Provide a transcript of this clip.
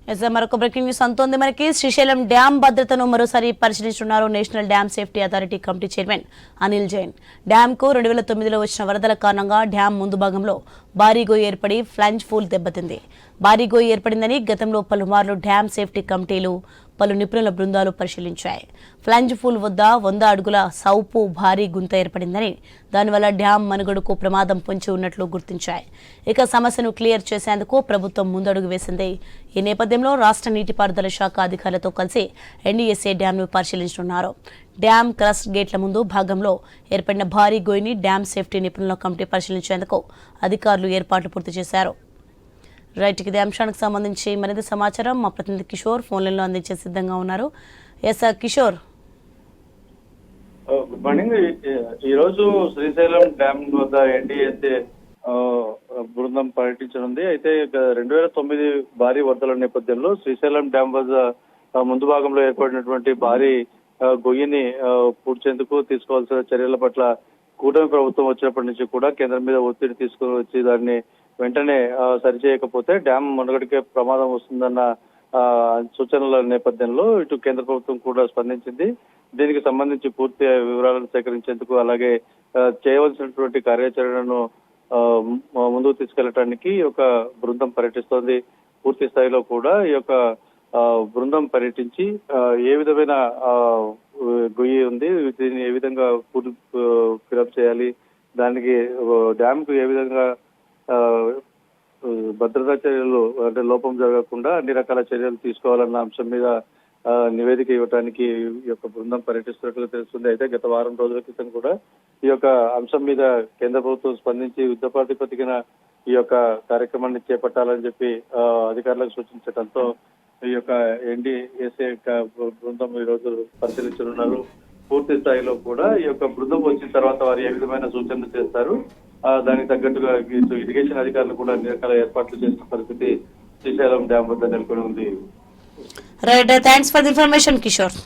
మరొక breaking news అంతోంది మనకి. Srisailam dam భద్రతను మరోసారి పరిశీలిస్తున్నారు National Dam Safety Authority committee chairman Anil Jain. డ్యాంకు 2009లో వచ్చిన వరదల కారణంగా డ్యాం ముందు భాగంలో భారీ గోయి ఏర్పడి ఫ్లాంజ్ ఫూల్ దెబ్బతింది. భారీ గోయి ఏర్పడిందని గతంలో పలుమార్లు డ్యాం సేఫ్టీ కమిటీలు పలు నిపుణుల బృందాలు పరిశీలించాయి. ఫ్లాంజ్ ఫూల్ వద్ద 100 అడుగుల సౌపు భారీ గుంత ఏర్పడిందని, దానివల్ల డ్యాం మనుగడకు ప్రమాదం పొంచి ఉన్నట్లు గుర్తించాయి. ఇక సమస్యను క్లియర్ చేసేందుకు ప్రభుత్వం ముందడుగు వేసింది. ఈ నేపథ్యంలో రాష్ట్ర నీటిపారుదల శాఖ అధికారులతో కలిసి ఎన్డీఎస్ఏ డ్యాంను పరిశీలించనున్నారు. డ్యాం క్రస్ట్ గేట్ల ముందు భాగంలో ఏర్పడిన భారీ గోయిని డ్యాం సేఫ్టీ నిపుణుల కమిటీ పరిశీలించేందుకు అధికారులు ఏర్పాట్లు పూర్తి చేశారు. రైట్, ఇదే అంశానికి సంబంధించి మరింత సమాచారం మా ప్రతినిధి కిషోర్ ఫోన్ లైన్లో అందించే సిద్ధంగా ఉన్నారు. ఎస్ కిషోర్. Good morning. ఈరోజు శ్రీశైలం డ్యామ్ వద్ద ఎన్డీఎస్ఏ బృందం పర్యటించనుంది. అయితే 2009 భారీ వరదల నేపథ్యంలో శ్రీశైలం డ్యామ్ వద్ద ముందు భాగంలో ఏర్పడినటువంటి భారీ గొయ్యిని పూడ్చేందుకు తీసుకోవాల్సిన చర్యల పట్ల కూటమి ప్రభుత్వం వచ్చినప్పటి నుంచి కూడా కేంద్రం మీద ఒత్తిడి తీసుకుని వచ్చి దాన్ని వెంటనే సరిచేయకపోతే డ్యామ్ మనుగడకే ప్రమాదం వస్తుందన్న సూచనల నేపథ్యంలో ఇటు కేంద్ర ప్రభుత్వం కూడా స్పందించింది. దీనికి సంబంధించి పూర్తి వివరాలను సేకరించేందుకు అలాగే చేయవలసినటువంటి కార్యాచరణను ముందుకు తీసుకెళ్లడానికి ఒక బృందం పర్యటిస్తోంది. పూర్తి స్థాయిలో కూడా ఈ యొక్క బృందం పర్యటించి ఏ విధమైన గొయ్యి ఉంది, దీన్ని ఏ విధంగా ఫిలప్ చేయాలి, దానికి డ్యామ్ కు ఏ విధంగా భద్రతా చర్యలు అంటే లోపం జరగకుండా అన్ని రకాల చర్యలు తీసుకోవాలన్న అంశం మీద నివేదిక ఇవ్వడానికి ఈ యొక్క బృందం పర్యటిస్తున్నట్టుగా తెలుస్తుంది. అయితే గత వారం రోజుల క్రితం కూడా ఈ యొక్క అంశం మీద కేంద్ర ప్రభుత్వం స్పందించి యుద్ధ ప్రాతిపదికన ఈ యొక్క కార్యక్రమాన్ని చేపట్టాలని చెప్పి అధికారులకు సూచించడంతో ఈ యొక్క ఎన్డీఎస్ఏ బృందం ఈ రోజు పరిశీలించనున్నారు. పూర్తి స్థాయిలో కూడా ఈ యొక్క బృందం వచ్చిన తర్వాత వారు ఏ విధమైన సూచనలు చేస్తారు, దానికి తగ్గట్టుగా ఇరిగేషన్ అధికారులు కూడా అన్ని రకాల ఏర్పాట్లు చేసిన పరిస్థితి శ్రీశైలం డ్యామ్ వద్ద నెలకొని ఉంది. Right, thanks for the information Kishore.